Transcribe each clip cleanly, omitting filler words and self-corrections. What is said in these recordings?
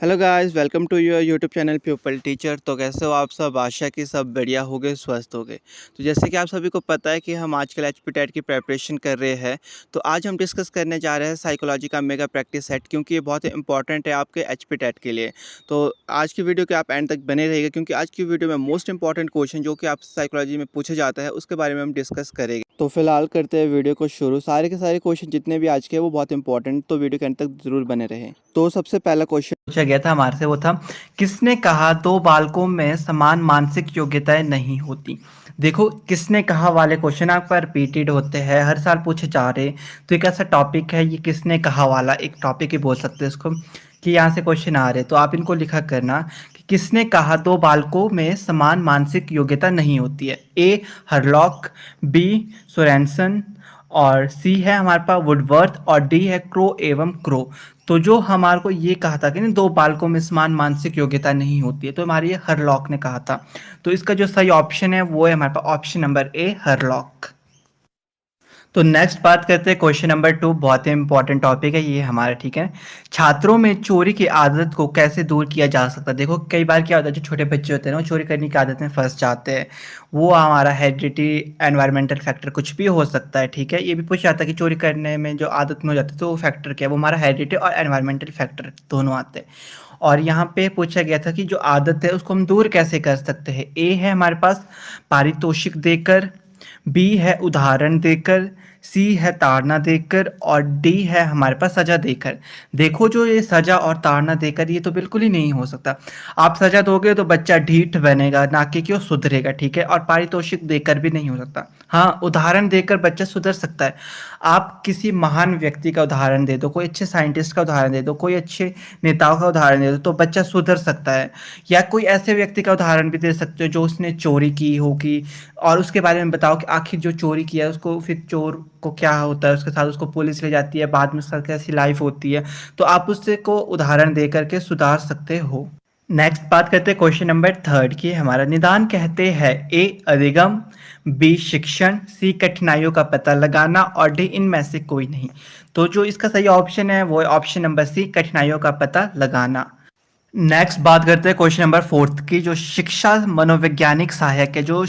Hello guys, welcome to your YouTube channel people teacher. तो कैसे हो आप सब? आशा कि सब बढ़िया होगे, स्वस्थ होगे। तो जैसे कि आप सभी को पता है कि हम आजकल एचपी टेट की प्रिपरेशन कर रहे हैं। तो आज हम डिस्कस करने जा रहे हैं साइकोलॉजी का मेगा प्रैक्टिस सेट, क्योंकि ये बहुत ही इंपॉर्टेंट है आपके एचपी टेट के लिए। तो आज की वीडियो के आप एंड तक बने रहिएगा, क्योंकि आज की वीडियो में मोस्ट इंपॉर्टेंट क्वेश्चन जो कि आप साइकोलॉजी में पूछे जाता है उसके बारे में हम डिस्कस करेंगे। तो फिलहाल करते हैं वीडियो को शुरू। सारे के सारे क्वेश्चन जितने भी आज के हैं वो बहुत इंपॉर्टेंट, तो वीडियो के अंत तक जरूर बने रहें। तो सबसे पहला क्वेश्चन पूछा गया था हमारे से, वो था किसने कहा दो बालकों में समान मानसिक योग्यताएं नहीं होती। देखो, किसने कहा वाले क्वेश्चन आप पर रिपीटेड होते हैं, हर साल पूछे जा रहे। तो एक ऐसा टॉपिक है, ये किसने कहा वाला एक टॉपिक ही बोल सकते हैं इसको, कि यहाँ से क्वेश्चन आ रहे। तो आप इनको लिखा करना कि किसने कहा दो बालकों में समान मानसिक योग्यता नहीं होती है। ए हरलॉक, बी सोरेनसन, और सी है हमारे पास वुडवर्थ, और डी है क्रो एवं क्रो। तो जो हमारे को ये कहा था कि नहीं, दो बालकों में समान मानसिक योग्यता नहीं होती है, तो हमारे ये हरलॉक ने कहा था। तो इसका जो सही ऑप्शन है वो है हमारे पास ऑप्शन नंबर ए, हरलॉक। तो नेक्स्ट बात करते हैं क्वेश्चन नंबर 2। बहुत ही इंपॉर्टेंट टॉपिक है ये हमारा, ठीक है। छात्रों में चोरी की आदत को कैसे दूर किया जा सकता है। देखो, कई बार क्या होता है, जो छोटे बच्चे होते हैं ना, वो चोरी करने की आदत में फंस जाते हैं। वो हमारा हेरिडिटी, एनवायरमेंटल फैक्टर कुछ भी हो सकता है, ठीक है। ये भी पूछा जाता है कि चोरी करने में जो आदत में हो जाती है तो वो फैक्टर क्या है। वो हमारा हेरिडिटी और एनवायरमेंटल फैक्टर दोनों आते हैं। और यहाँ पे पूछा गया था कि जो आदत है उसको हम दूर कैसे कर सकते हैं। ए है हमारे पास पारितोषिक देकर, बी है उदाहरण देकर, सी है ताड़ना देकर, और डी है हमारे पास सजा देकर। देखो, जो ये सजा और ताड़ना देकर, ये तो बिल्कुल ही नहीं हो सकता। आप सजा दोगे तो बच्चा ढीठ बनेगा, ना कि वो सुधरेगा, ठीक है। और पारितोषिक देकर भी नहीं हो सकता। हाँ, उदाहरण देकर बच्चा सुधर सकता है। आप किसी महान व्यक्ति का उदाहरण दे दो, कोई अच्छे साइंटिस्ट का उदाहरण दे दो, कोई अच्छे नेताओं का उदाहरण दे दो, तो बच्चा सुधर सकता है। या कोई ऐसे व्यक्ति का उदाहरण भी दे सकते हो जो उसने चोरी की होगी, और उसके बारे में बताओ कि आखिर जो चोरी किया है उसको, फिर चोर को क्या होता है उसके साथ, उसको पुलिस ले जाती है, बाद में उसके साथ कैसी लाइफ होती है। तो आप उससे को उदाहरण दे करके सुधार सकते हो। नेक्स्ट बात करते हैं क्वेश्चन नंबर 3 की। हमारा निदान कहते हैं ए अधिगम, बी शिक्षण, सी कठिनाइयों का पता लगाना, और डी इनमें से कोई नहीं। तो जो इसका सही ऑप्शन है वो है ऑप्शन नंबर सी, कठिनाइयों का पता लगाना। नेक्स्ट बात करते हैं क्वेश्चन नंबर 4 की। जो शिक्षा मनोवैज्ञानिक सहायक है, जो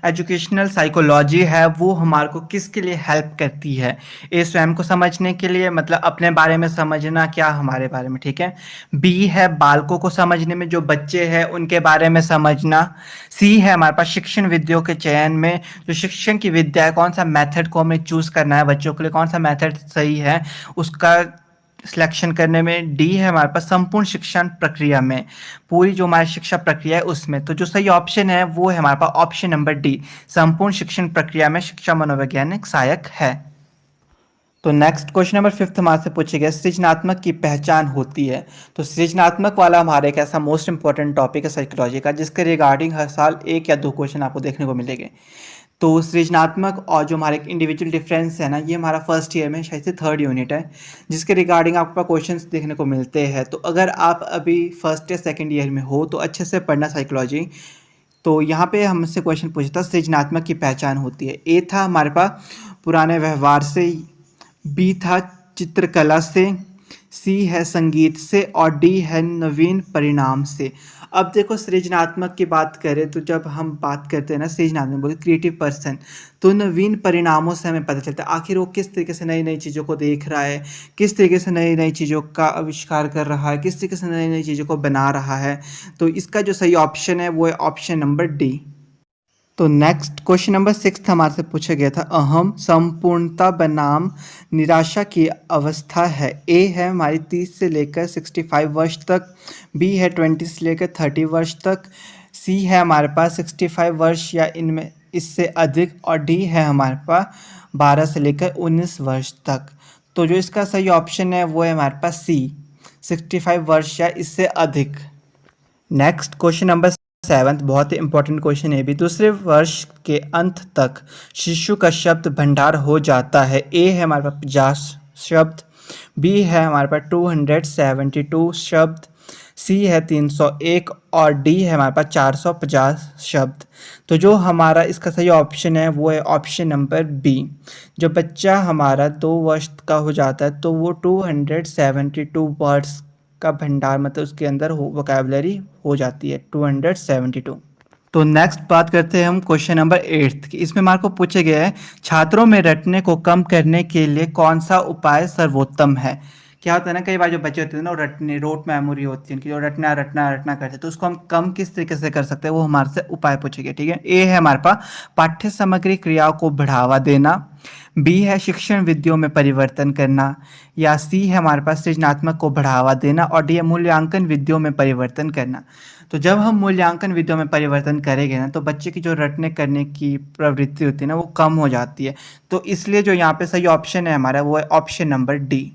एजुकेशनल साइकोलॉजी है, वो हमारे को किसके लिए हेल्प करती है। ए स्वयं को समझने के लिए, मतलब अपने बारे में समझना, क्या हमारे बारे में, ठीक है। बी है बालकों को समझने में, जो बच्चे हैं उनके बारे में समझना। सी है हमारे पास शिक्षण विधियों के चयन में, जो शिक्षण की विद्या है, कौन सा मेथड को हमें चूज करना है बच्चों के लिए, कौन सा मेथड सही है उसका सिलेक्शन करने में। डी है हमारे पास संपूर्ण शिक्षण प्रक्रिया में, पूरी जो हमारी शिक्षा प्रक्रिया है उसमें। तो जो सही ऑप्शन है वो है हमारे पास ऑप्शन नंबर डी, संपूर्ण शिक्षण प्रक्रिया में शिक्षा मनोवैज्ञानिक सहायक है। तो नेक्स्ट क्वेश्चन नंबर 5 हमारे से पूछे गए, सृजनात्मक की पहचान होती है। तो सृजनात्मक वाला हमारे एक ऐसा मोस्ट इंपॉर्टेंट टॉपिक है साइकोलॉजी का, जिसके रिगार्डिंग हर साल एक या दो क्वेश्चन आपको देखने को मिलेंगे। तो सृजनात्मक और जो हमारे इंडिविजुअल डिफरेंस है ना, ये हमारा फर्स्ट ईयर में शायद से 3rd यूनिट है, जिसके रिगार्डिंग आपको क्वेश्चंस देखने को मिलते हैं। तो अगर आप अभी फर्स्ट या सेकंड ईयर में हो तो अच्छे से पढ़ना साइकोलॉजी। तो यहाँ पे हमसे क्वेश्चन पूछता, सृजनात्मक की पहचान होती है। ए था हमारे पास पुराने व्यवहार से, बी था चित्रकला से, सी है संगीत से, और डी है नवीन परिणाम से। अब देखो, सृजनात्मक की बात करें तो जब हम बात करते हैं ना सृजनात्मक, बोले क्रिएटिव पर्सन, तो नवीन परिणामों से हमें पता चलता है आखिर वो किस तरीके से नई नई चीज़ों को देख रहा है, किस तरीके से नई नई चीज़ों का आविष्कार कर रहा है, किस तरीके से नई नई चीज़ों को बना रहा है। तो इसका जो सही ऑप्शन है वो है ऑप्शन नंबर डी। तो नेक्स्ट क्वेश्चन नंबर 6 हमारे से पूछा गया था, अहम संपूर्णता बनाम निराशा की अवस्था है। ए है हमारी 30 से लेकर 65 वर्ष तक, बी है 20 से लेकर 30 वर्ष तक, सी है हमारे पास 65 वर्ष या इनमें इससे अधिक, और डी है हमारे पास 12 से लेकर 19 वर्ष तक। तो जो इसका सही ऑप्शन है वो है हमारे पास सी, 65 वर्ष या इससे अधिक। नेक्स्ट क्वेश्चन नंबर 7, बहुत ही इंपॉर्टेंट क्वेश्चन है भी। दूसरे वर्ष के अंत तक शिशु का शब्द भंडार हो जाता है। ए है हमारे पास 50 शब्द, बी है हमारे पास 272 शब्द, सी है 301, और डी है हमारे पास 450 शब्द। तो जो हमारा इसका सही ऑप्शन है वो है ऑप्शन नंबर बी। जो बच्चा हमारा 2 वर्ष का हो जाता है तो वो 272 वर्ड्स का भंडार मतलब उसके अंदर वोकैबुलरी हो जाती है 272। तो नेक्स्ट बात करते हैं हम क्वेश्चन नंबर 8 की। इसमें हमारे को पूछे गए हैं छात्रों में रटने को कम करने के लिए कौन सा उपाय सर्वोत्तम है। क्या होता है ना, कई बार जो बच्चे होते हैं ना वो रटने रोट मेमोरी होती है उनकी, जो रटना रटना रटना करते हैं, तो उसको हम कम किस तरीके से कर सकते हैं वो हमारे से उपाय पूछे गए। ठीक है, ए है हमारे पास पाठ्य सामग्री क्रियाओं को बढ़ावा देना, बी है शिक्षण विधियों में परिवर्तन करना, या सी है हमारे पास सृजनात्मक को बढ़ावा देना, और डी है मूल्यांकन विधियों में परिवर्तन करना। तो जब हम मूल्यांकन विधियों में परिवर्तन करेंगे ना तो बच्चे की जो रटने करने की प्रवृत्ति होती है ना वो कम हो जाती है। तो इसलिए जो यहाँ पे सही ऑप्शन है हमारा वो है ऑप्शन नंबर डी।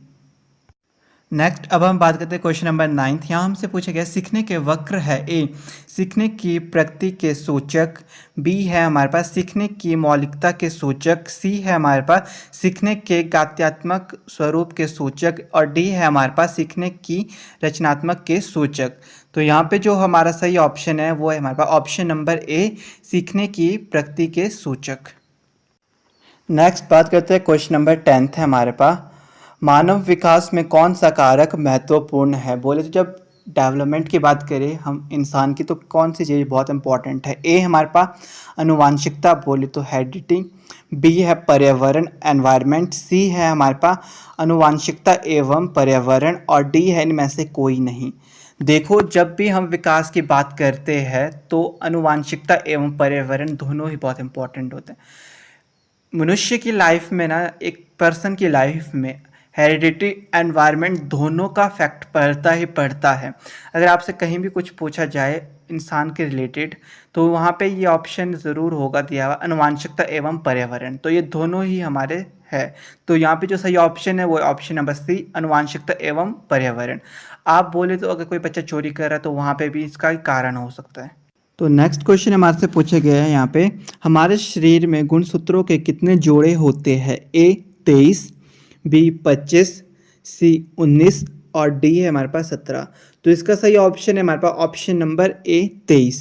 नेक्स्ट अब हम बात करते हैं क्वेश्चन नंबर 9। यहाँ हमसे पूछा गया सीखने के वक्र है। ए सीखने की प्रगति के सूचक, बी है हमारे पास सीखने की मौलिकता के सूचक, सी है हमारे पास सीखने के गात्यात्मक स्वरूप के सूचक, और डी है हमारे पास सीखने की रचनात्मक के सूचक। तो यहाँ पे जो हमारा सही ऑप्शन है वो है हमारे पास ऑप्शन नंबर ए सीखने की प्रगति के सूचक। नेक्स्ट बात करते हैं क्वेश्चन नंबर 10 है हमारे पास मानव विकास में कौन सा कारक महत्वपूर्ण है। बोले तो जब डेवलपमेंट की बात करें हम इंसान की तो कौन सी चीज़ बहुत इंपॉर्टेंट है। ए हमारे पास अनुवांशिकता बोले तो हेरिडिटी, बी है पर्यावरण एनवायरनमेंट, सी है हमारे पास अनुवांशिकता एवं पर्यावरण, और डी है इनमें से कोई नहीं। देखो जब भी हम विकास की बात करते हैं तो अनुवांशिकता एवं पर्यावरण दोनों ही बहुत इंपॉर्टेंट होते हैं। मनुष्य की लाइफ में ना, एक पर्सन की लाइफ में हेरिडिटी एनवायरनमेंट दोनों का फैक्ट पड़ता ही पड़ता है। अगर आपसे कहीं भी कुछ पूछा जाए इंसान के रिलेटेड तो वहाँ पे ये ऑप्शन ज़रूर होगा दिया हुआ अनुवांशिकता एवं पर्यावरण, तो ये दोनों ही हमारे है। तो यहाँ पे जो सही ऑप्शन है वो ऑप्शन नंबर सी अनुवांशिकता एवं पर्यावरण। आप बोले तो अगर कोई बच्चा चोरी कर रहा है तो वहाँ पे भी इसका कारण हो सकता है। तो नेक्स्ट क्वेश्चन हमारे से पूछे गए हैं यहाँ पे हमारे शरीर में गुणसूत्रों के कितने जोड़े होते हैं। ए 23, बी 25, सी 19, और डी है हमारे पास 17। तो इसका सही ऑप्शन है हमारे पास ऑप्शन नंबर ए 23।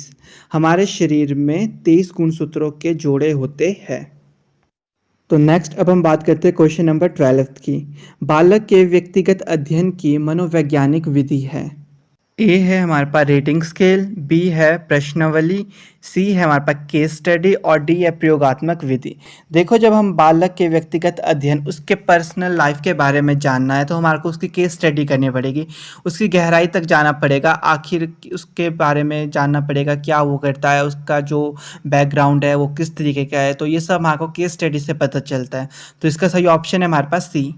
हमारे शरीर में 23 गुणसूत्रों के जोड़े होते हैं। तो नेक्स्ट अब हम बात करते हैं क्वेश्चन नंबर 12 की। बालक के व्यक्तिगत अध्ययन की मनोवैज्ञानिक विधि है। ए है हमारे पास रेटिंग स्केल, बी है प्रश्नावली, सी है हमारे पास केस स्टडी, और डी है प्रयोगात्मक विधि। देखो जब हम बालक के व्यक्तिगत अध्ययन उसके पर्सनल लाइफ के बारे में जानना है तो हमारे को उसकी केस स्टडी करनी पड़ेगी, उसकी गहराई तक जाना पड़ेगा, आखिर उसके बारे में जानना पड़ेगा क्या वो करता है, उसका जो बैकग्राउंड है वो किस तरीके का है। तो ये सब हमारे को केस स्टडी से पता चलता है। तो इसका सही ऑप्शन है हमारे पास सी।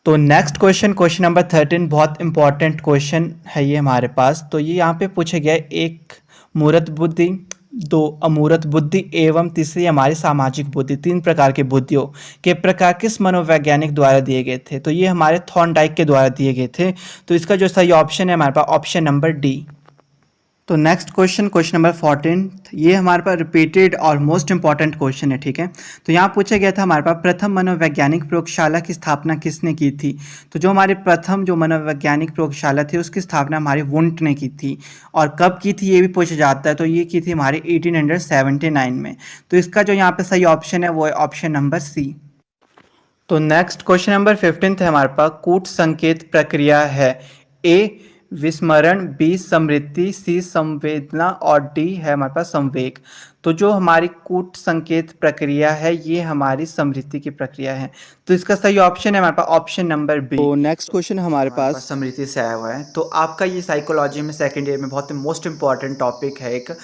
तो नेक्स्ट क्वेश्चन क्वेश्चन नंबर 13 बहुत इंपॉर्टेंट क्वेश्चन है ये हमारे पास। तो ये यहाँ पे पूछे गया एक मूर्त बुद्धि, दो अमूर्त बुद्धि एवं तीसरी हमारी सामाजिक बुद्धि, 3 प्रकार की बुद्धियों के प्रकार किस मनोवैज्ञानिक द्वारा दिए गए थे। तो ये हमारे थॉर्नडाइक के द्वारा दिए गए थे। तो इसका जो सही ऑप्शन है हमारे पास ऑप्शन नंबर डी। तो नेक्स्ट क्वेश्चन क्वेश्चन नंबर 14 ये हमारे पास रिपीटेड और मोस्ट इंपॉर्टेंट क्वेश्चन है। ठीक है, तो यहाँ पूछा गया था हमारे पास प्रथम मनोवैज्ञानिक प्रयोगशाला की स्थापना किसने की थी। तो जो हमारी प्रथम जो मनोवैज्ञानिक प्रयोगशाला थी उसकी स्थापना हमारी वुंट ने की थी, और कब की थी ये भी पूछा जाता है। तो ये की थी हमारी 1879 में। तो इसका जो यहाँ पे सही ऑप्शन है वो है ऑप्शन नंबर सी। तो नेक्स्ट क्वेश्चन नंबर 15 है हमारे पास कूट संकेत प्रक्रिया है। ए विस्मरण, बी स्मृति, सी संवेदना, और डी है हमारे पास संवेग। तो जो हमारी कूट संकेत प्रक्रिया है ये हमारी स्मृति की प्रक्रिया है। तो इसका सही ऑप्शन है हमारे पास ऑप्शन नंबर बी। तो नेक्स्ट क्वेश्चन हमारे पास स्मृति से आया हुआ है। तो आपका ये साइकोलॉजी में सेकेंड ईयर में बहुत मोस्ट इंपॉर्टेंट टॉपिक है एक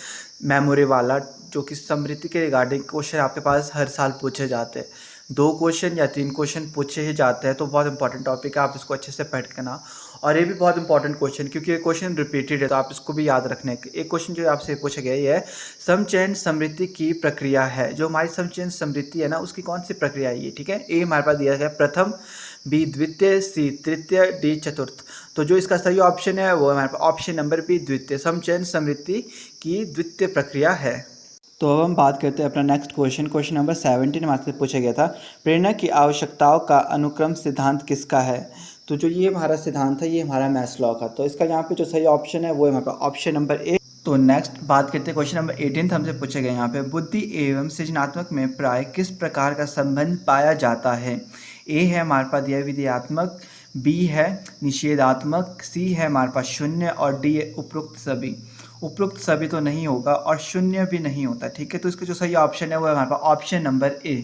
मेमोरी वाला, जो कि स्मृति के रिगार्डिंग क्वेश्चन आपके पास हर साल पूछे जाते हैं। 2 क्वेश्चन या 3 क्वेश्चन पूछे ही जाते हैं। तो बहुत इंपॉर्टेंट टॉपिक है, आप इसको अच्छे से पढ़ के ना। और ये भी बहुत इंपॉर्टेंट क्वेश्चन क्योंकि ये क्वेश्चन रिपीटेड है तो आप इसको भी याद रखने। एक क्वेश्चन जो आपसे पूछा गया ये है समचयन स्मृति की प्रक्रिया है। जो हमारी समचयन स्मृति है ना उसकी कौन सी प्रक्रिया है ये। ठीक है, ए हमारे पास दिया गया प्रथम, बी द्वितीय, सी तृतीय, डी चतुर्थ। तो जो इसका सही ऑप्शन है वो हमारे पास ऑप्शन नंबर बी द्वितीय, समचयन स्मृति की द्वितीय प्रक्रिया है। तो अब हम बात करते हैं अपना नेक्स्ट क्वेश्चन क्वेश्चन नंबर 17 हमारे से पूछा गया था प्रेरणा की आवश्यकताओं का अनुक्रम सिद्धांत किसका है। तो जो ये हमारा सिद्धांत है ये हमारा मैस्लो का। तो इसका यहाँ पे जो सही ऑप्शन है वो है हमारे पास ऑप्शन नंबर ए। तो नेक्स्ट बात करते हैं क्वेश्चन नंबर 18 हमसे पूछे गए यहाँ पे बुद्धि एवं सृजनात्मक में प्राय किस प्रकार का संबंध पाया जाता है। ए है हमारे पास दिया विधेयात्मक, बी है निषेधात्मक, सी है हमारे पास शून्य और डी है उपरोक्त सभी। उपरोक्त सभी तो नहीं होगा और शून्य भी नहीं होता, ठीक है। तो इसका जो सही ऑप्शन है वो है हमारे पास ऑप्शन नंबर ए।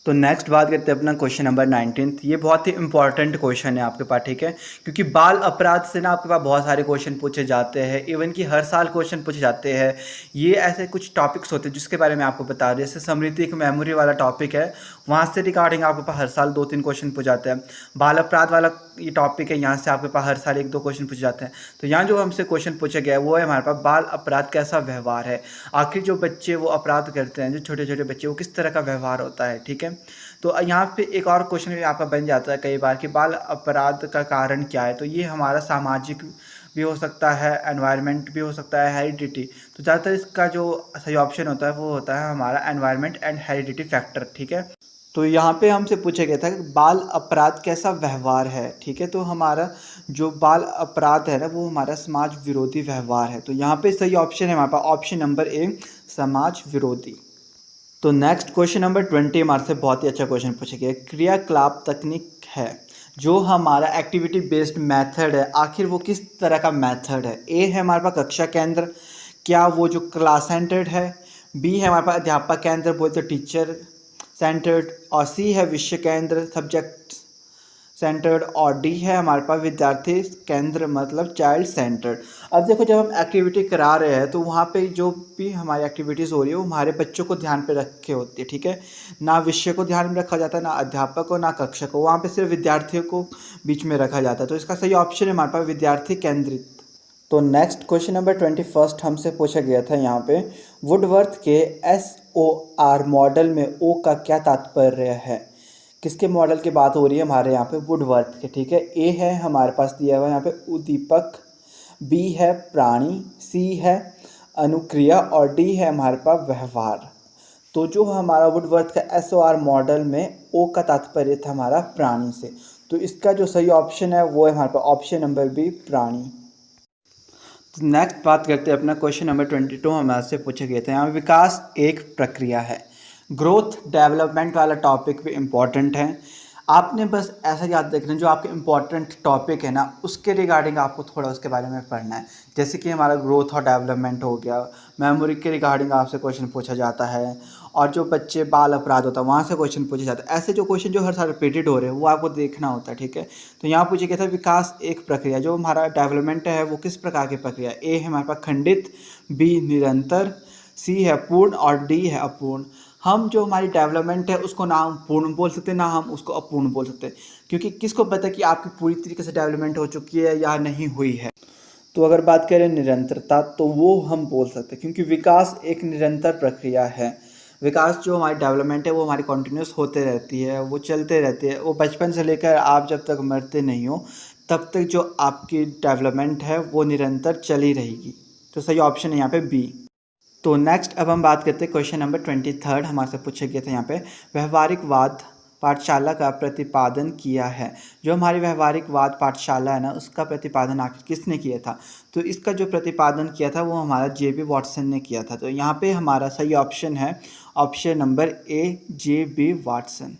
तो नेक्स्ट बात करते हैं अपना क्वेश्चन नंबर 19। ये बहुत ही इंपॉर्टेंट क्वेश्चन है आपके पास, ठीक है, क्योंकि बाल अपराध से ना आपके पास बहुत सारे क्वेश्चन पूछे जाते हैं, इवन कि हर साल क्वेश्चन पूछे जाते हैं। ये ऐसे कुछ टॉपिक्स होते हैं जिसके बारे में आपको बता रहे हैं। जैसे समृद्धि एक मेमोरी वाला टॉपिक है, वहाँ से रिगार्डिंग आपके पास हर साल 2-3 क्वेश्चन पूछे जाते हैं। बाल अपराध वाला ये टॉपिक है, यहाँ से आपके पास हर साल 1-2 क्वेश्चन पूछे जाते हैं। तो यहाँ जो हमसे क्वेश्चन पूछा गया है वो है हमारे पास बाल अपराध कैसा व्यवहार है। आखिर जो बच्चे वो अपराध करते हैं, जो छोटे छोटे बच्चे, वो किस तरह का व्यवहार होता है, ठीक है। तो यहाँ पे एक और क्वेश्चन भी आपका बन जाता है कई बार कि बाल अपराध का कारण क्या है। तो ये हमारा सामाजिक भी हो सकता है, एनवायरनमेंट भी हो सकता है, हेरिडिटी। तो ज़्यादातर इसका जो सही ऑप्शन होता है वो होता है हमारा एनवायरनमेंट एंड हेरिडिटी फैक्टर, ठीक है। तो यहाँ पे हमसे पूछा गया था कि बाल अपराध कैसा व्यवहार है, ठीक है। तो हमारा जो बाल अपराध है ना वो हमारा समाज विरोधी व्यवहार है। तो यहाँ पे सही ऑप्शन है हमारे पास ऑप्शन नंबर ए, समाज विरोधी। तो नेक्स्ट क्वेश्चन नंबर 20 हमारे से बहुत ही अच्छा क्वेश्चन पूछा गया। क्रियाकलाप तकनीक है जो हमारा एक्टिविटी बेस्ड मेथड है, आखिर वो किस तरह का मेथड है। ए है हमारे पास कक्षा केंद्र, क्या वो जो क्लास सेंटर्ड है। बी है हमारे पास अध्यापक केंद्र, बोलते टीचर सेंटर्ड। और सी है विषय केंद्र, सब्जेक्ट सेंटर्ड। और डी है हमारे पास विद्यार्थी केंद्र, मतलब चाइल्ड सेंटर्ड। अब देखो, जब हम एक्टिविटी करा रहे हैं तो वहाँ पे जो भी हमारी एक्टिविटीज़ हो रही है वो हमारे बच्चों को ध्यान पे रख के होती है, ठीक है। ना विषय को ध्यान में रखा जाता है, ना अध्यापक को, ना कक्षा को, वहाँ पे सिर्फ विद्यार्थियों को बीच में रखा जाता है। तो इसका सही ऑप्शन है हमारे पास विद्यार्थी केंद्रित। तो नेक्स्ट क्वेश्चन नंबर 21 हमसे पूछा गया था यहाँ पे, वुडवर्थ के SOR मॉडल में ओ का क्या तात्पर्य है। किसके मॉडल की बात हो रही है हमारे यहाँ पे, वुडवर्थ के, ठीक है। ए है हमारे पास दिया हुआ यहाँ पे उद्दीपक, बी है प्राणी, सी है अनुक्रिया और डी है हमारे पास व्यवहार। तो जो हमारा वुडवर्थ का SOR मॉडल में ओ का तात्पर्य था हमारा प्राणी से। तो इसका जो सही ऑप्शन है वो है हमारे पास ऑप्शन नंबर बी, प्राणी। तो नेक्स्ट बात करते हैं अपना क्वेश्चन नंबर 22 हमारे से पूछा गया था। यहाँ विकास एक प्रक्रिया है। ग्रोथ डेवलपमेंट वाला टॉपिक भी इम्पॉर्टेंट है। आपने बस ऐसा याद रखना, जो आपके इम्पॉर्टेंट टॉपिक है ना उसके रिगार्डिंग आपको थोड़ा उसके बारे में पढ़ना है। जैसे कि हमारा ग्रोथ और डेवलपमेंट हो गया, मेमोरी के रिगार्डिंग आपसे क्वेश्चन पूछा जाता है, और जो बच्चे बाल अपराध होता है वहाँ से क्वेश्चन पूछे जाते हैं। ऐसे जो क्वेश्चन जो हर साल रिपीटेड हो रहे हैं वो आपको देखना होता है, ठीक है। तो यहाँ पूछा गया था विकास एक प्रक्रिया, जो हमारा डेवलपमेंट है वो किस प्रकार की प्रक्रिया। ए है हमारे पास खंडित, बी निरंतर, सी है पूर्ण और डी है अपूर्ण। हम जो हमारी डेवलपमेंट है उसको ना हम पूर्ण बोल सकते हैं, ना हम उसको अपूर्ण बोल सकते हैं, क्योंकि किसको पता कि आपकी पूरी तरीके से डेवलपमेंट हो चुकी है या नहीं हुई है। तो अगर बात करें निरंतरता तो वो हम बोल सकते हैं, क्योंकि विकास एक निरंतर प्रक्रिया है। विकास जो हमारी डेवलपमेंट है वो हमारी कॉन्टीन्यूस होते रहती है, वो चलते रहती है। वो बचपन से लेकर आप जब तक मरते नहीं हो तब तक जो आपकी डेवलपमेंट है वो निरंतर चली रहेगी। तो सही ऑप्शन है यहाँ पे बी। तो नेक्स्ट अब हम बात करते हैं क्वेश्चन नंबर 23 हमारे से पूछा गया था यहाँ पे, व्यवहारिकवाद पाठशाला का प्रतिपादन किया है। जो हमारी व्यवहारिकवाद पाठशाला है ना उसका प्रतिपादन आखिर किसने किया था। तो इसका जो प्रतिपादन किया था वो हमारा JB वॉटसन ने किया था। तो यहाँ पे हमारा सही ऑप्शन है option number A, JB Watson.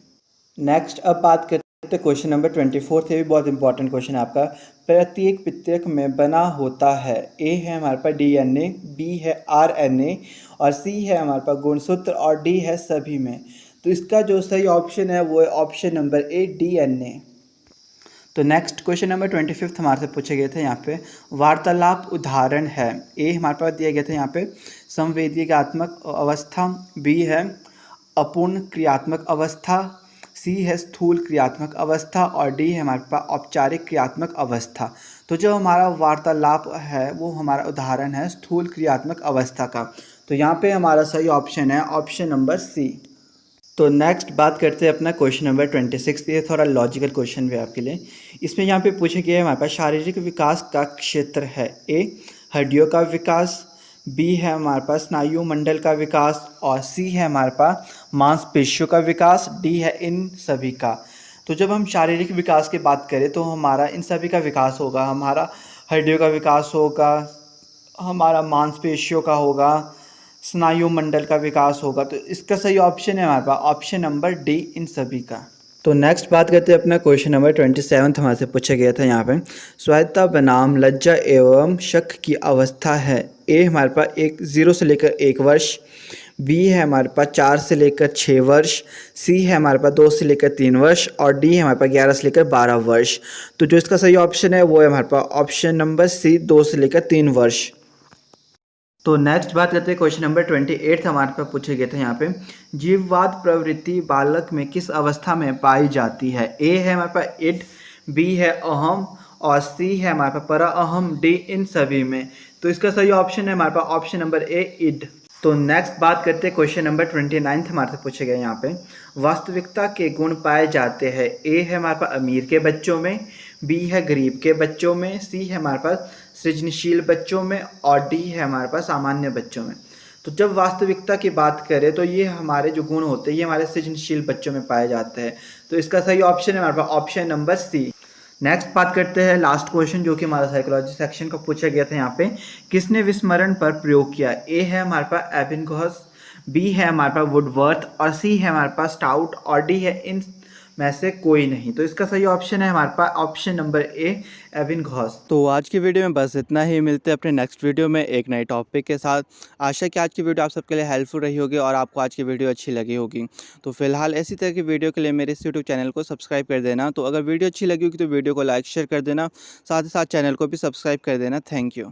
Next अब बात करते हैं क्वेश्चन नंबर 24, ये भी बहुत इंपॉर्टेंट क्वेश्चन है आपका। प्रत्येक पितृक में बना होता है। ए है हमारे पास DNA, बी है RNA और सी है हमारे पास गुणसूत्र और डी है सभी में। तो इसका जो सही ऑप्शन है वो है ऑप्शन नंबर ए, DNA। तो नेक्स्ट क्वेश्चन नंबर 25 हमारे से पूछे गए थे यहाँ पे, वार्तालाप उदाहरण है। ए हमारे पास दिया गया था यहाँ पे संवेदनात्मक अवस्था, बी है अपूर्ण क्रियात्मक अवस्था, सी है स्थूल क्रियात्मक अवस्था और डी है हमारे पास औपचारिक क्रियात्मक अवस्था। तो जो हमारा वार्तालाप है वो हमारा उदाहरण है स्थूल क्रियात्मक अवस्था का। तो यहाँ पे हमारा सही ऑप्शन है ऑप्शन नंबर सी। तो नेक्स्ट बात करते हैं अपना क्वेश्चन नंबर 26। ये थोड़ा लॉजिकल क्वेश्चन भी है आपके लिए। इसमें यहाँ पे पूछा गया है हमारे पास शारीरिक विकास का क्षेत्र है। ए हड्डियों का विकास, बी है हमारे पास स्नायु मंडल का विकास और सी है हमारे पास मांसपेशियों का विकास, डी है इन सभी का। तो जब हम शारीरिक विकास की बात करें तो हमारा इन सभी का विकास होगा। हमारा हड्डियों का विकास होगा, हमारा मांसपेशियों का होगा, स्नायु मंडल का विकास होगा। तो इसका सही ऑप्शन है हमारे पास ऑप्शन नंबर डी, इन सभी का। तो नेक्स्ट बात करते हैं अपना क्वेश्चन नंबर 27 हमारे से पूछा गया था यहाँ पे। स्वायत्तता बनाम लज्जा एवं शक की अवस्था है। ए हमारे पास 0 से लेकर 1 वर्ष, बी है हमारे पास 4 से लेकर 6 वर्ष, सी है हमारे पास 2 से लेकर 3 वर्ष और डी है हमारे पास 11 से लेकर 12 वर्ष। तो जो इसका सही ऑप्शन है वो है हमारे पास ऑप्शन नंबर सी, 2 से लेकर 3 वर्ष। तो नेक्स्ट बात करते हैं क्वेश्चन नंबर 28 हमारे पास पूछे गए थे यहाँ पे। जीववाद प्रवृत्ति बालक में किस अवस्था में पाई जाती है। ए है हमारे पास इड, बी है अहम और सी है हमारे पास पर अहम, डी इन सभी में। तो इसका सही ऑप्शन है हमारे पास ऑप्शन नंबर ए, इड। तो नेक्स्ट बात करते हैं क्वेश्चन नंबर 29 हमारे से पूछे गए यहाँ पे। वास्तविकता के गुण पाए जाते हैं। ए है हमारे पास अमीर के बच्चों में, बी है गरीब के बच्चों में, सी है हमारे पास सृजनशील बच्चों में और डी है हमारे पास सामान्य बच्चों में। तो जब वास्तविकता की बात करें तो ये हमारे जो गुण होते हैं ये हमारे सृजनशील बच्चों में पाए जाते हैं। तो इसका सही ऑप्शन है हमारे पास ऑप्शन नंबर सी। नेक्स्ट बात करते हैं लास्ट क्वेश्चन जो कि हमारा साइकोलॉजी सेक्शन का पूछा गया था यहाँ पे। किसने विस्मरण पर प्रयोग किया। ए है हमारे पास एबिंगहॉस, बी है हमारे पास वुडवर्थ और सी है हमारे पास स्टाउट और डी है इन में से कोई नहीं। तो इसका सही ऑप्शन है हमारे पास ऑप्शन नंबर ए, एबिंगहॉस। तो आज की वीडियो में बस इतना ही। मिलते हैं अपने नेक्स्ट वीडियो में एक नए टॉपिक के साथ। आशा है कि आज की वीडियो आप सबके लिए हेल्पफुल रही होगी और आपको आज की वीडियो अच्छी लगी होगी। तो फिलहाल इसी तरह की वीडियो के लिए मेरे इस यूट्यूब चैनल को सब्सक्राइब कर देना। तो अगर वीडियो अच्छी लगी होगी तो वीडियो को लाइक शेयर कर देना, साथ ही साथ चैनल को भी सब्सक्राइब कर देना। Thank you.